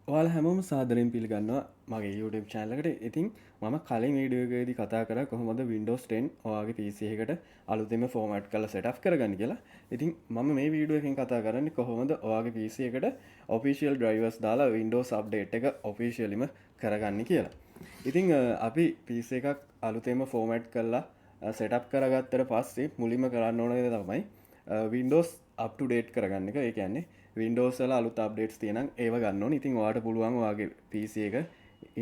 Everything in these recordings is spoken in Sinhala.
ඔයාලා හැමෝම සාදරයෙන් පිළිගන්නවා මගේ YouTube channel එකට. ඉතින් මම කලින් වීඩියෝ එකකදී කතා කරා කොහොමද Windows 10 ඔයාගේ PC එකකට අලුතෙන්ම ෆෝමැට් කරලා setup කරගන්න කියලා. ඉතින් මම මේ වීඩියෝ එකෙන් කතා කරන්නේ කොහොමද ඔයාගේ PC එකට official drivers දාලා Windows update එක officiallyම කරගන්නේ කියලා. ඉතින් අපි PC එකක් අලුතෙන්ම ෆෝමැට් කරලා setup කරගත්තට පස්සේ මුලින්ම කරන්න ඕන දේ තමයි Windows up to date කරගන්න එක. ඒ කියන්නේ Windows වල අලුත් අප්ඩේට්ස් තියෙනම් ඒව ගන්න ඕනේ. ඉතින් ඔයාලට පුළුවන් ඔයාගේ PC එක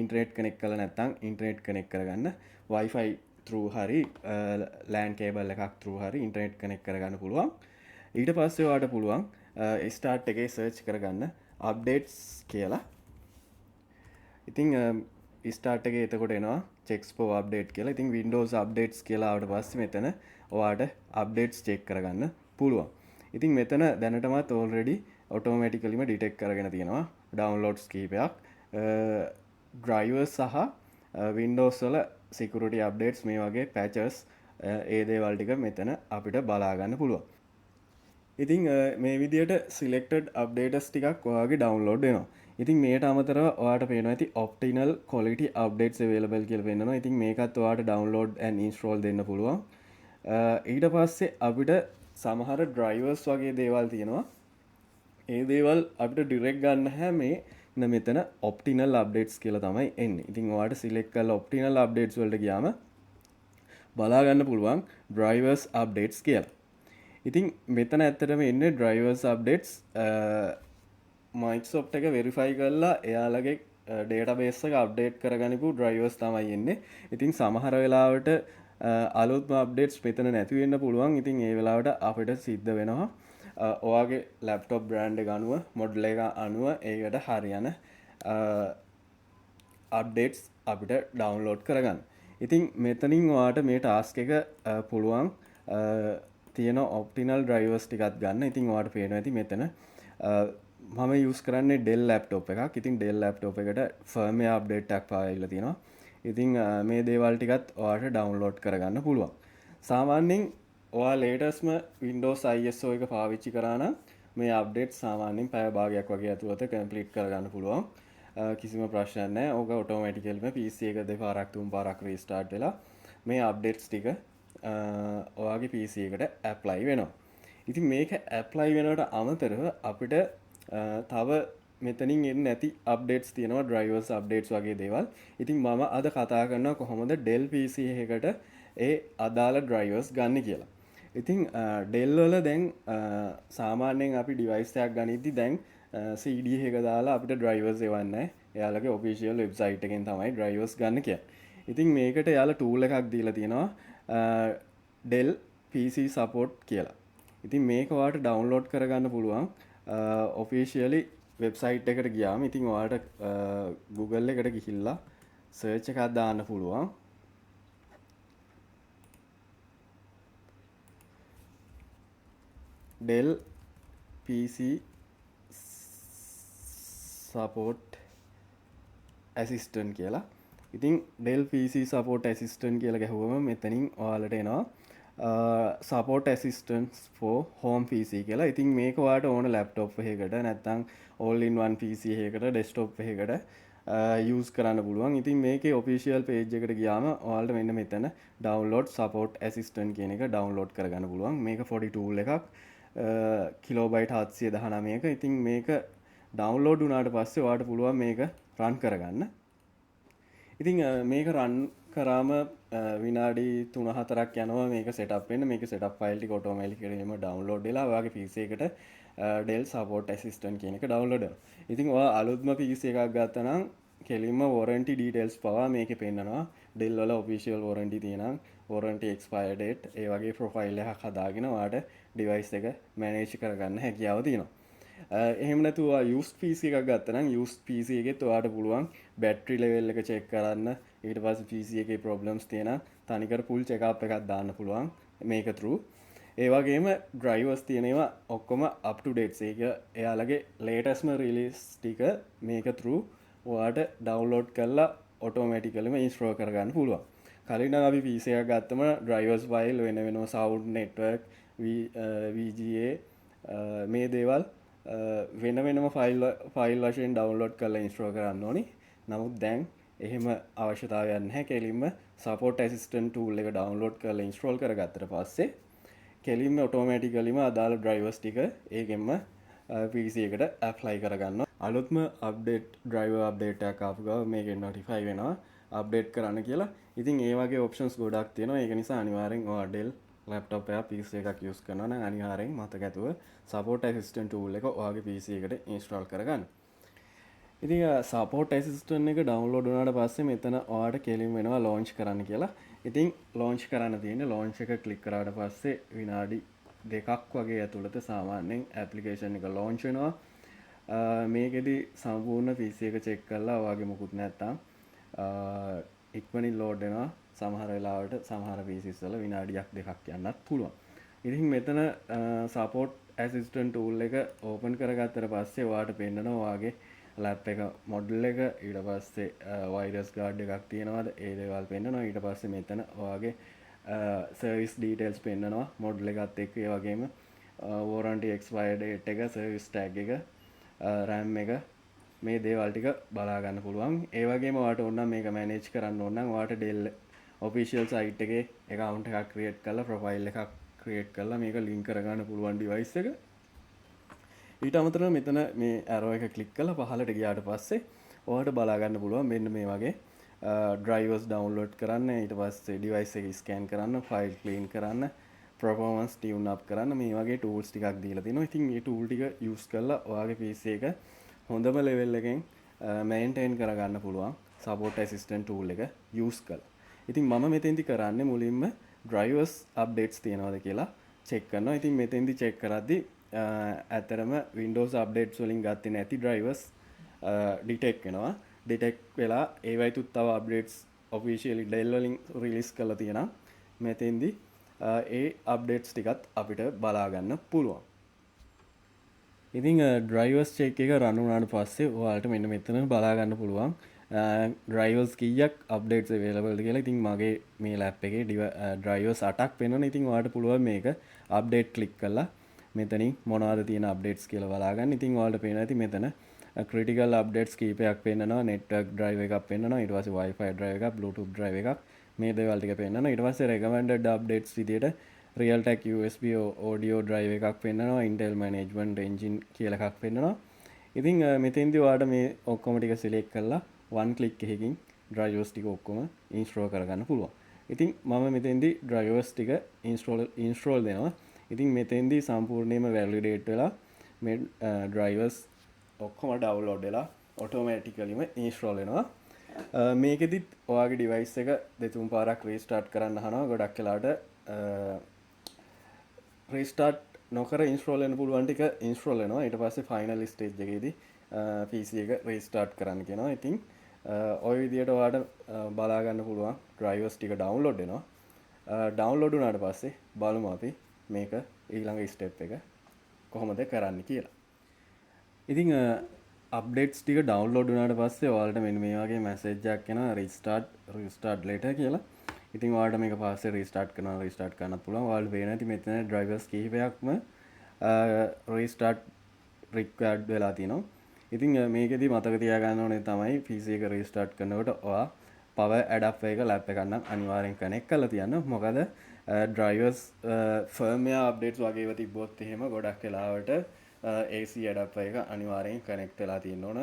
ඉන්ටර්නෙට් කනෙක්ට් කරලා නැත්නම් ඉන්ටර්නෙට් කනෙක්ට් කරගන්න Wi-Fi through හරි LAN cable එකක් through හරි ඉන්ටර්නෙට් කනෙක්ට් කරගන්න පුළුවන්. ඊට පස්සේ ඔයාලට පුළුවන් start එකේ search කරගන්න updates කියලා. ඉතින් start එකේ එතකොට එනවා checks for update කියලා. ඉතින් Windows updates කියලා ආවට පස්සේ මෙතන ඔයාලට updates check කරගන්න පුළුවන්. ඉතින් මෙතන දැනටමත් already automaticallyම detect කරගෙන තියෙනවා downloads කීපයක් drivers සහ Windows වල security updates මේ වගේ patches ඒ දේවල් ටික මෙතන අපිට බලා ගන්න පුළුවන්. ඉතින් මේ විදිහට selected updates ටිකක් ඔයාගේ download වෙනවා. ඉතින් මේකට අමතරව ඔයාට පේනවා ඇති optional quality updates available කියලා පෙන්නනවා. ඉතින් මේකත් ඔයාට download and install දෙන්න පුළුවන්. ඊට පස්සේ අපිට සමහර drivers වගේ දේවල් තියෙනවා. ඒ දේවල් අපිට ඩිරෙක්ට් ගන්න හැම මෙතන optional updates කියලා තමයි එන්නේ. ඉතින් ඔයාලට select කරලා optional updates වලට ගියාම බලා ගන්න පුළුවන් drivers updates කියලා. ඉතින් මෙතන ඇත්තටම එන්නේ drivers updates Microsoft එක verify කරලා එයාලගේ database එක update කරගනිපු drivers තමයි එන්නේ. ඉතින් සමහර වෙලාවට අලුත්ම updates මෙතන නැති වෙන්න පුළුවන්. ඉතින් ඒ වෙලාවට අපිට සිද්ධ වෙනවා ඔයාගේ ලැප්ටොප් බ්‍රෑන්ඩ් එක අනුව මොඩල් එක අනුව ඒකට හරියන අප්ඩේට්ස් අපිට ඩවුන්ලෝඩ් කරගන්න. ඉතින් මෙතනින් ඔයාට මේ ටාස්ක් එක පුළුවන් තියෙන ඔප්ටිනල් ඩ්‍රයිවර්ස් ටිකක් ගන්න. ඉතින් ඔයාට පේනවා ඇති මෙතන මම යූස් කරන්නේ Dell ලැප්ටොප් එකක්. ඉතින් Dell ලැප්ටොප් එකට ෆර්ම්වෙයාර් අප්ඩේට් එකක් පාවිච්චි තියෙනවා. ඉතින් මේ දේවල් ටිකත් ඔයාට ඩවුන්ලෝඩ් කරගන්න පුළුවන්. සාමාන්‍යයෙන් ඔයා ලේටස්ම Windows ISO එක පාවිච්චි කරා නම් මේ අප්ඩේට් සාමාන්‍යයෙන් පැය භාගයක් වගේ ඇතුළත කම්ප්ලීට් කරගන්න පුළුවන්. කිසිම ප්‍රශ්නයක් නැහැ. ඕක ඔටෝමැටිකලිම PC එක දෙපාරක් තුන් පාරක් රීස්ටාර්ට් වෙලා මේ අප්ඩේට්ස් ටික ඔයාගේ PC එකට ඇප්ලයි වෙනවා. ඉතින් මේක ඇප්ලයි වෙනවට අමතරව අපිට තව මෙතනින් එන්නේ නැති අප්ඩේට්ස් තියෙනවා drivers updates වගේ දේවල්. ඉතින් මම අද කතා කරනවා කොහොමද Dell PC එකකට ඒ අදාළ drivers ගන්න කියලා. ඉතින් Dell වල දැන් සාමාන්‍යයෙන් අපි device එකක් ගනිද්දි දැන් CD එක දාලා අපිට drivers එවන්නේ නැහැ. එයාලගේ official website එකෙන් තමයි drivers ගන්න කියන්නේ. ඉතින් මේකට එයාලා tool එකක් දීලා තියෙනවා Dell PC support කියලා. ඉතින් මේක ඔයාලට download කරගන්න පුළුවන් officially website එකට ගියාම. ඉතින් ඔයාලට Google එකට ගිහිල්ලා search එකක් දාන්න පුළුවන්. Dell PC support assistant කියලා. ඉතින් Dell PC support assistant කියලා ගැහුවම මෙතනින් ඔයාලට එනවා support assistance for home PC කියලා. ඉතින් මේක ඔයාලට ඕන laptop එකකට නැත්නම් all in one PC එකකට desktop එකකට use කරන්න පුළුවන්. ඉතින් මේකේ official page එකට ගියාම ඔයාලට මෙන්න මෙතන download support assistant කියන එක download කරගන්න පුළුවන්. මේක 40 tool එකක් කිලෝබයිට් 719ක. ඉතින් මේක ඩවුන්ලෝඩ් වුණාට පස්සේ ඔයාලට පුළුවන් මේක රන් කරගන්න. ඉතින් මේක රන් කරාම විනාඩි 3-4ක් යනවා මේක setup වෙන්න. මේක setup file ටික automatically download වෙලා ඔයාගේ PC එකට Dell support assistant කියන එක download වෙනවා. ඉතින් ඔයා අලුත්ම PC එකක් ගත්තා නම් කෙලින්ම warranty details පවා මේකේ පෙන්නනවා. Dell වල official warranty තියෙනවා. warranty expire date ඒ වගේ profile එකක් හදාගෙන ඔයාට device එක manage කරගන්න හැකියාව තියෙනවා. එහෙම නැතුව used PC එකක් ගත්තා නම් used PC එකෙත් ඔයාට පුළුවන් battery level එක check කරන්න. ඊට පස්සේ PC එකේ problems තියෙනවා තනිකර full check up එකක් දාන්න පුළුවන් මේක through. ඒ වගේම drivers තියෙන ඒවා ඔක්කොම up to date. ඒක එයාලගේ latestම release ටික මේක through ඔයාට download කරලා automaticallyම install කරගන්න පුළුවන්. කලින් නම් අපි PC එකක් ගත්තම drivers file වෙන වෙනම sound network VGA මේ දේවල් වෙන වෙනම ෆයිල් වශයෙන් ඩවන්ලෝඩ් කරලා ඉන්ස්ට්‍රෝ කරන්න ඕනි. නමුත් දැන් එහෙම අවශ්‍යතාවයන් නැහැ. කෙලින්ම සපෝට් ඇසිස්ටන්ට් ටූල් එක ඩවන්ලෝඩ් කරලා ඉන්ස්ටෝල් කරගත්තට පස්සේ කෙලින්ම ඔටෝමැටිකලිම අදාළ ඩ්‍රයිවර්ස් ටික ඒකෙන්ම PC එකට ඇප්ලයි කරගන්න. අලුත්ම අප්ඩේට් ඩ්‍රයිවර් අප්ඩේට් එකක් ආපු ගමන් මේකෙන් නොටිෆයි වෙනවා අප්ඩේට් කරන්න කියලා. ඉතින් ඒ වගේ ඔප්ෂන්ස් ගොඩක් තියෙනවා. ඒක නිසා අනිවාර්යෙන් ඔයා Dell ලැප්ටොප් එකක් PC එකක් යූස් කරනවා නම් අනිවාර්යෙන් මතක ඇතුව සපෝට් ඇසිස්ටන්ට් ටූල් එක ඔයාගේ PC එකට ඉන්ස්ටෝල් කරගන්න. ඉතින් සපෝට් ඇසිස්ටන්ට් එක ඩවුන්ලෝඩ් වුණාට පස්සේ මෙතන ඔයාලට කෙලින් වෙනවා ලොන්ච් කරන්න කියලා. ඉතින් ලොන්ච් කරන්න තියෙන්නේ ලොන්ච් එක ක්ලික් කරාට පස්සේ විනාඩි 2ක් වගේ ඇතුළත සාමාන්‍යයෙන් ඇප්ලිකේෂන් එක ලොන්ච් වෙනවා. මේකෙදි සම්පූර්ණ PC එක චෙක් කරලා ඔයාගේ මුකුත් නැත්තම් ඉක්මනින් ලෝඩ් වෙනවා. සමහර වෙලාවට සමහර PCs වල විනාඩියක් දෙකක් යන්නත් පුළුවන්. ඉතින් මෙතන සපෝට් ඇසිස්ටන්ට් ටූල් එක ඕපන් කරගත්තට පස්සේ ඔයාලට පෙන්නනවා ඔයාගේ ලැප් එක මොඩල් එක ඊට පස්සේ වයිරස් ගාඩ් එකක් තියෙනවාද ඒ දේවල් පෙන්නනවා. ඊට පස්සේ මෙතන ඔයාගේ සර්විස් ඩීටේල්ස් පෙන්නනවා මොඩල් එකත් එක්ක. ඒ වගේම වොරන්ටි එක්ස්පයර් ඩේට් එක, සර්විස් ටැග් එක, RAM එක මේ දේවල් ටික බලා ගන්න පුළුවන්. ඒ වගේම ඔයාලට ඕන නම් මේක මැනේජ් කරන්න ඕන නම් ඔයාලට Dell official site එකේ account එකක් create කරලා profile එකක් create කරලා මේක link කරගන්න පුළුවන් device එක. ඊට අමතරව මෙතන මේ arrow එක click කරලා පහළට ගියාට පස්සේ ඔයාලට බලා ගන්න පුළුවන් මෙන්න මේ වගේ drivers download කරන්න, ඊට පස්සේ device එක scan කරන්න, file clean කරන්න, performance tune up කරන්න මේ වගේ tools ටිකක් දීලා තිනවා. ඉතින් මේ tool ටික use කරලා ඔයාගේ PC එක හොඳම level එකෙන් maintain කරගන්න පුළුවන් support assistant tool එක use කරලා. ඉතින් මම මෙතෙන්දි කරන්නේ මුලින්ම drivers updates තියෙනවද කියලා check කරනවා. ඉතින් මෙතෙන්දි check කරද්දි ඇතරම Windows updates වලින් ගත්තේ නැති drivers detect වෙනවා. detect වෙලා ඒවයිතුත් තව updates officially Dell වලින් release කරලා තියෙනවා. මෙතෙන්දි ඒ updates ටිකත් අපිට බලා ගන්න පුළුවන්. ඉතින් drivers check එක run වුණාට පස්සේ ඔයාලට මෙන්න මෙතන බලා ගන්න පුළුවන් drivers කීයක් updates available ද කියලා. ඉතින් මගේ මේ lap එකේ drivers 8ක් වෙනවනේ. ඉතින් ඔයාලට පුළුවන් මේක update click කරලා මෙතනින් මොනවද තියෙන updates කියලා බලා ගන්න. ඉතින් ඔයාලට පේනවා ඇති මෙතන critical updates කීපයක් පෙන්නනවා. network drive එකක් පෙන්නනවා. ඊට පස්සේ wifi drive එකක්, bluetooth drive එකක් මේ දේවල් ටික පෙන්නනවා. ඊට පස්සේ recommended updates විදියට Realtek USB audio drive එකක් පෙන්නනවා. Intel management engine කියලා එකක් පෙන්නනවා. ඉතින් මෙතෙන්දී ඔයාලට මේ ඔක්කොම ටික select කරලා one click එකකින් drivers ටික ඔක්කොම install කරගන්න පුළුවන්. ඉතින් මම මෙතෙන්දී drivers ටික install දෙනවා. ඉතින් මෙතෙන්දී සම්පූර්ණයෙන්ම validate වෙලා මේ drivers ඔක්කොම download වෙලා automaticallyම install වෙනවා. මේකෙදිත් ඔයාගේ device එක දෙතුන් පාරක් restart කරන්න අහනවා. ගොඩක් වෙලාවට restart නොකර install වෙන්න පුළුවන් ටික install වෙනවා. ඊට පස්සේ final stage එකේදී PC එක restart කරන්න කියනවා. ඉතින් ඔය විදියට ඔයාලට බලා ගන්න පුළුවන් drivers ටික download වෙනවා. download වුණාට පස්සේ බලමු අපි මේක ඊළඟ step එක කොහොමද කරන්න කියලා. ඉතින් updates ටික download වුණාට පස්සේ ඔයාලට මෙන්න මේ වගේ message එකක් එනවා restart later කියලා. ඉතින් ඔයාලට මේක පස්සේ restart කරන්නත් පුළුවන්. ඔයාලට පේන ඇති මෙතන drivers කිහිපයක්ම restart required වෙලා තියෙනවා. ඉතින් මේකෙදි මතක තියාගන්න ඕනේ තමයි PC එක restart කරනකොට ඔයා power adapter එක lap එකක් නම් අනිවාර්යෙන් connect කරලා තියන්න. මොකද drivers firmware updates වගේ ඒවා තිබ්බොත් එහෙම ගොඩක් වෙලාවට AC adapter එක අනිවාර්යෙන් connect වෙලා තියෙන්න ඕන.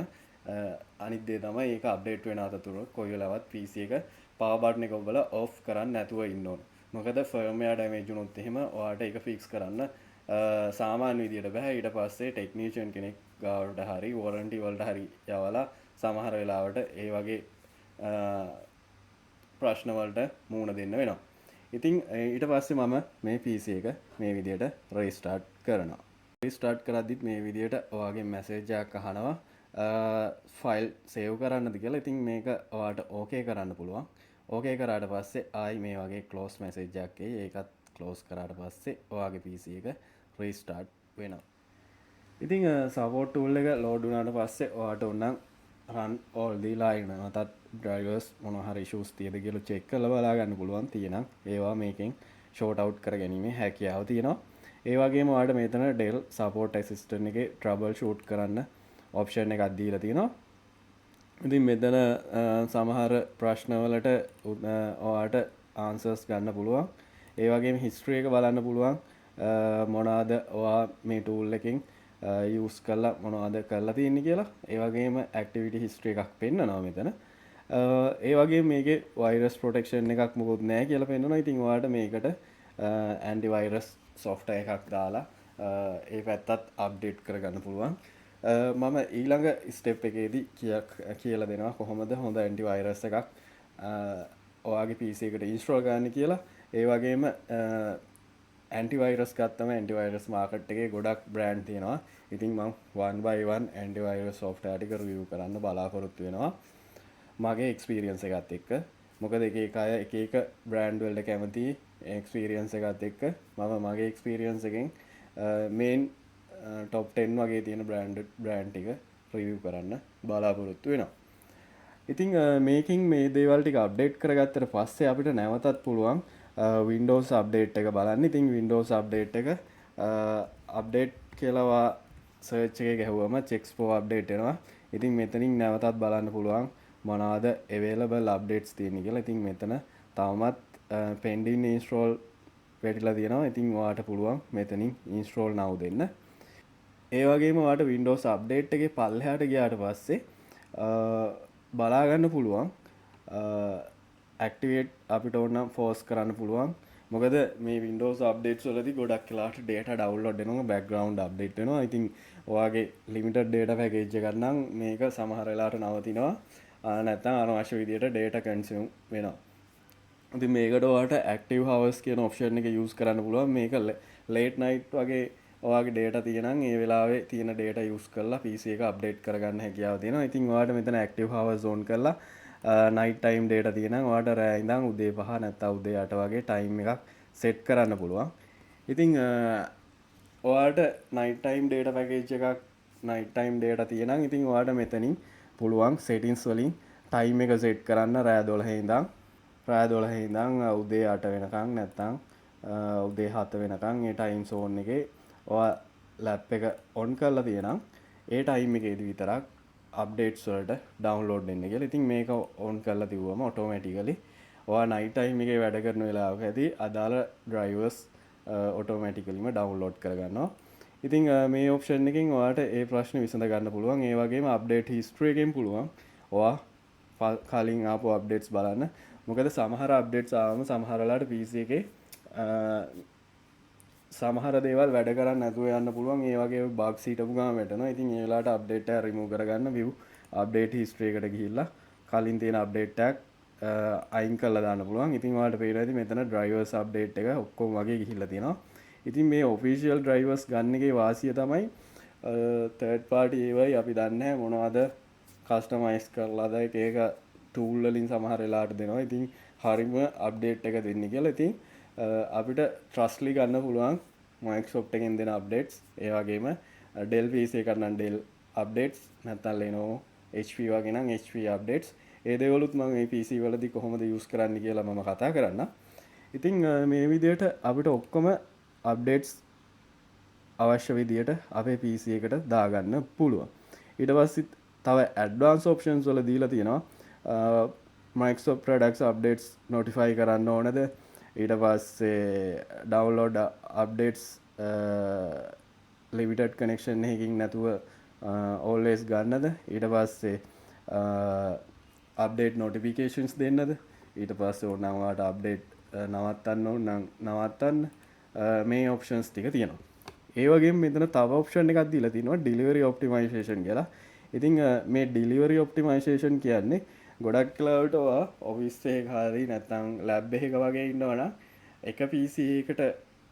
අනිත් දේ තමයි ඒක update වෙන අතරතුර කොයි වෙලාවත් PC එක power button එක ඔබලා off කරන්න නැතුව ඉන්න ඕන. මොකද firmware damage වුණොත් එහෙම ඔයාලට ඒක fix කරන්න සාමාන්‍ය විදියට බෑ. ඊට පස්සේ technician කෙනෙක් ගාවට හරි warranty වලට හරි යවලා සමහර වෙලාවට ඒ වගේ ප්‍රශ්න වලට මුහුණ දෙන්න වෙනවා. ඉතින් ඊට පස්සේ මම මේ PC එක මේ විදියට restart කරනවා. restart කරද්දිත් මේ විදියට ඔයාගේ message එකක් අහනවා file save කරන්නද කියලා. ඉතින් මේක ඔයාලට okay කරන්න පුළුවන්. okay කරාට පස්සේ ආයි මේ වගේ close message එකක් එයි. ඒකත් close කරාට පස්සේ ඔයාගේ PC එක restart වෙනවා. ඉතින් support tool එක load වුණාට පස්සේ ඔයාලට උනම් run all the line නැතත් drivers මොනවා හරි issues තියෙද කියලා check කරලා බලා ගන්න පුළුවන්. තියෙනම් ඒවා මේකෙන් sort out කර ගැනීමේ හැකියාව තියෙනවා. ඒ වගේම ඔයාලට මෙතන Dell support assistant එකේ trouble shoot කරන්න option එකක් දීලා තියෙනවා. ඉතින් මෙතන සමහර ප්‍රශ්නවලට ඔයාට ආන්සර්ස් ගන්න පුළුවන්. ඒ වගේම හිස්ටරි එක බලන්න පුළුවන්. මොනවාද ඔයා මේ ටූල් එකෙන් යූස් කරලා මොනවද කරලා තියෙන්නේ කියලා. ඒ වගේම ඇක්ටිවිටි හිස්ටරි එකක් පෙන්නනවා මෙතන. ඒ වගේ මේකේ වෛරස් ප්‍රොටෙක්ෂන් එකක් මොකුත් නැහැ කියලා පෙන්නනවා. ඉතින් ඔයාලට මේකට ඇන්ටි වෛරස් software එකක් දාලා ඒ පැත්තත් අප්ඩේට් කරගන්න පුළුවන්. මම ඊළඟ ස්ටෙප් එකේදී කියලා දෙනවා කොහොමද හොඳ ඇන්ටි වෛරස් එකක් ඔයාගේ PC එකට ඉන්ස්ටෝල් කරන්න කියලා. ඒ වගේම ඇන්ටිවෛරස් ගත්තම ඇන්ටිවෛරස් මාකට් එකේ ගොඩක් බ්‍රෑන්ඩ් තියෙනවා. ඉතින් මම one by one antivirus software ටික රිවිව් කරන්න බලාපොරොත්තු වෙනවා මගේ එක්ස්පීරියන්ස් එකත් එක්ක. මොකද එක අය එක බ්‍රෑන්ඩ් වලට කැමති එක්ස්පීරියන්ස් එකත් එක්ක මම මගේ එක්ස්පීරියන්ස් එකෙන් මේන් ටොප් 10 වගේ තියෙන බ්‍රෑන්ඩ් ටික රිවිව් කරන්න බලාපොරොත්තු වෙනවා. ඉතින් මේකින් මේ දේවල් ටික අප්ඩේට් කරගත්තට පස්සේ අපිට නැවතත් පුළුවන් Windows අප්ඩේට් එක බලන්න. ඉතින් Windows අප්ඩේට් එක අප්ඩේට් කියලා සර්ච් එකේ ගැහුවම checks for update එනවා. ඉතින් මෙතනින් නැවතත් බලන්න පුළුවන් මොනවාද available updates තියෙන්නේ කියලා. ඉතින් මෙතන තවමත් pending install වැටිලා තියෙනවා. ඉතින් ඔයාට පුළුවන් මෙතනින් install now දෙන්න. ඒ වගේම ඔයාට Windows update එකේ පල්ලෙහාට ගියාට පස්සේ බලාගන්න පුළුවන් ඇක්ටිවේට් අපිට ඕනම් ෆෝස් කරන්න පුළුවන්. මොකද මේ Windows updates වලදී ගොඩක් වෙලාවට data download වෙනවා background update වෙනවා. ඉතින් ඔයාගේ limited data package එකක් නම් මේක සමහර වෙලාවට නවතිනවා. නැත්නම් අනවශ්‍ය විදියට data consume වෙනවා. ඉතින් මේකට ඔයාට active hours කියන option එක use කරන්න පුළුවන්. මේක late night වගේ ඔයාගේ data තියෙනම් ඒ වෙලාවේ තියෙන data use කරලා PC එක update කරගන්න හැකියාව තියෙනවා. ඉතින් ඔයාට මෙතන active hours on කරලා night time data තියෙනම් ඔයාට රෑ ඉඳන් උදේ 5 නැත්නම් උදේ 8 වගේ time එකක් set කරන්න පුළුවන්. ඉතින් ඔයාට night time data package එකක් night time data තියෙනම් ඉතින් ඔයාට මෙතනින් පුළුවන් settings වලින් time එක set කරන්න රෑ 12 ඉඳන් උදේ 8 වෙනකන් නැත්නම් උදේ 7 වෙනකන් ඒ time zone එකේ ඔයා ලැප් එක ඔන් කරලා තියෙනම් ඒ ටයිම් එකේදී විතරක් අප්ඩේට්ස් වලට ඩවුන්ලෝඩ් වෙන්න කියලා. ඉතින් මේක ඔන් කරලා තිබුවම ඔටෝමැටිකලි ඔයා නයිට් ටයිම් එකේ වැඩ කරන වෙලාවකදී අදාළ ඩ්‍රයිවර්ස් ඔටෝමැටිකලිම ඩවුන්ලෝඩ් කරගන්නවා. ඉතින් මේ ඔප්ෂන් එකෙන් ඔයාට ඒ ප්‍රශ්නේ විසඳ ගන්න පුළුවන්. ඒ වගේම අප්ඩේට් හිස්ටරි එකෙන් පුළුවන් ඔයා කලින් ආපු අප්ඩේට්ස් බලන්න. මොකද සමහර අප්ඩේට්ස් ආවම සමහර වෙලාවට PC එකේ සමහර දේවල් වැඩ කරන්න නැතුව යන්න පුළුවන්. ඒ වගේ බග්ස් හිටපු ගාම වැටෙනවා. ඉතින් ඒ වෙලාවට අප්ඩේට් එක රිමූව් කරගන්න view අප්ඩේට් හිස්ටරි එකට ගිහිල්ලා කලින් තියෙන අප්ඩේට් එකක් අයින් කරලා දාන්න පුළුවන්. ඉතින් ඔයාලට පේනවා ඉතින් මෙතන drivers update එක ඔක්කොම වගේ ගිහිල්ලා තියෙනවා. ඉතින් මේ official drivers ගන්න එකේ වාසිය තමයි third party ඒවයි අපි දන්නේ මොනවද customize කරලාද ඒක tool වලින් සමහර වෙලාවට දෙනවා. ඉතින් හරිම අප්ඩේට් එක දෙන්නේ කියලා. ඉතින් අපිට ට්‍රස්ලි ගන්න පුළුවන් Microsoft එකෙන් දෙන අප්ඩේට්ස්. ඒ වගේම Dell PC එකක් නම් Dell අප්ඩේට්ස් නැත්නම් Lenovo HP වගේ නම් HP අප්ඩේට්ස්. ඒ දේවලුත් මම මේ PC වලදී කොහොමද යූස් කරන්න කියලා මම කතා කරන්න. ඉතින් මේ විදිහට අපිට ඔක්කොම අප්ඩේට්ස් අවශ්‍ය විදිහට අපේ PC එකට දාගන්න පුළුවන්. ඊට පස්සේ තව ඇඩ්වාන්ස් ඔප්ෂන්ස් වල දීලා තියෙනවා. Microsoft products updates notify කරන්න ඕනද? ඊට පස්සේ download updates limited connection එකකින් නැතුව always ගන්නද? ඊට පස්සේ update notifications දෙන්නද? ඊට පස්සේ ඕනනම් ඔයාලට update නවත්තන්න ඕන නම් නවත්තන්න. මේ options ටික තියෙනවා. ඒ වගේම මෙතන තව option එකක් දීලා තිනවා delivery optimization කියලා. ඉතින් මේ delivery optimization කියන්නේ ගොඩක් වෙලාවට ඔයා ඔෆිස් එකක හරි නැත්නම් ලැබ් එකක වගේ ඉන්නවනම් එක PC එකකට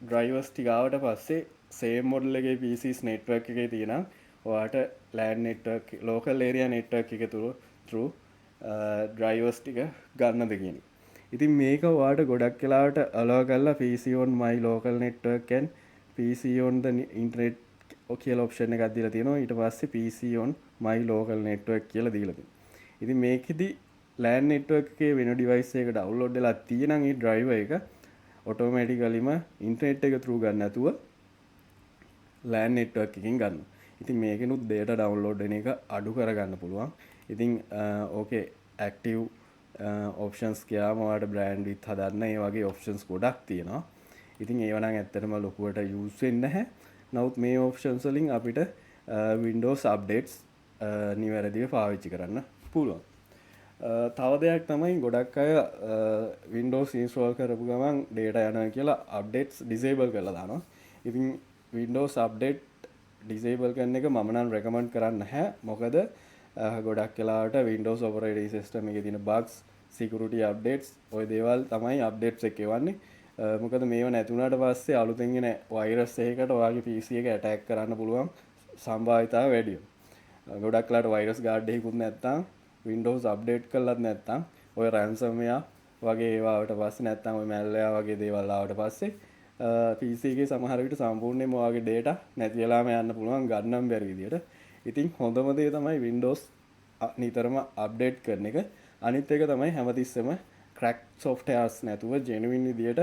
drivers ටික ආවට පස්සේ same model එකේ PCs network එකේ තියෙනම් ඔයාට LAN network local area network එක through drivers ටික ගන්නද කියන. ඉතින් මේක ඔයාට ගොඩක් වෙලාවට allow කරලා PC on my local network and PC on the internet කියලා option එකක් දීලා තියෙනවා. ඊට පස්සේ PC on my local network කියලා දීලා තියෙනවා. ඉතින් මේකෙදි LAN network එකේ වෙන device එකක download වෙලා තියෙනම් ඒ driver එක automaticallyම internet එක through ගන්න නැතුව ලෑන් නෙට්වක් එකින් ගන්න. ඉතින් මේකනුත් data download වෙන එක අඩු කරගන්න පුළුවන්. ඉතින් ඕකේ active options කියලාම ඔයාලට bandwidth හදන්න ඒ වගේ options ගොඩක් තියෙනවා. ඉතින් ඒව නම් ඇත්තටම ලොකුවට use වෙන්නේ නැහැ. නමුත් මේ options වලින් අපිට Windows updates නිවැරදිව පාවිච්චි කරන්න පුළුවන්. තව දෙයක් තමයි ගොඩක් අය Windows install කරපු ගමන් data යනවා කියලා updates disable කරලා දානවා. ඉතින් Windows update disable කරන එක මම නම් recommend කරන්නේ නැහැ. මොකද ගොඩක් වෙලාවට Windows operating system එකේ තියෙන bugs, security updates ඔය දේවල් තමයි updates එක එවන්නේ. මොකද මේව නැති වුණාට පස්සේ අලුතෙන් එන virus එකකට ඔයාගේ PC එක attack කරන්න පුළුවන් සම්භාවිතාව වැඩි වෙනවා. ගොඩක් වෙලාවට virus guard එකකුත් නැත්තම් Windows update කළත් නැත්තම් ඔය ransomware වගේ ඒවාට පස්සේ නැත්තම් ඔය malware වගේ දේවල් ආවට පස්සේ PC එකේ සමහර විට සම්පූර්ණයෙන්ම ඔයාගේ data නැති වෙලාම යන්න පුළුවන් ගන්නම් බැරි විදියට. ඉතින් හොඳම දේ තමයි Windows නිතරම අප්ඩේට් කරන එක. අනිත් එක තමයි හැමතිස්සෙම crack softwares නැතුව genuine විදියට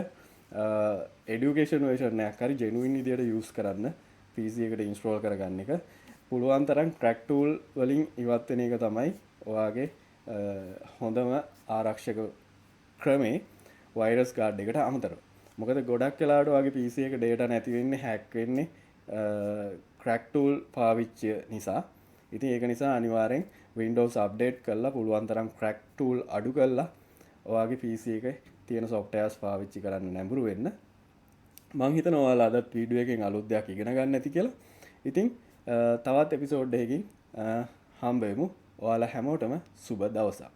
education version එකක් හරි genuine විදියට use කරන්න PC එකට install කරගන්න එක. පුළුවන් තරම් crack tool වලින් ඉවත් වෙන එක තමයි ඔයාගේ හොඳම ආරක්ෂක ක්‍රමේ virus guard එකට අමතරව. මොකද ගොඩක් වෙලාවට ඔයාගේ PC එක data නැති වෙන්නේ hack වෙන්නේ crack tool පාවිච්චි නිසා. ඉතින් ඒක නිසා අනිවාර්යෙන් Windows update කරලා පුළුවන් තරම් crack tool අඩු කරලා ඔයාගේ PC එකේ තියෙන softwares පාවිච්චි කරන්න නැඹුරු වෙන්න. මම හිතනවා ඔයාලා අදත් වීඩියෝ එකෙන් අලුත් දෙයක් ඉගෙන ගන්න ඇති කියලා. ඉතින් තවත් එපිසෝඩ් එකකින් හම්බ වෙමු. ඔයාලා හැමෝටම සුබ දවසක්.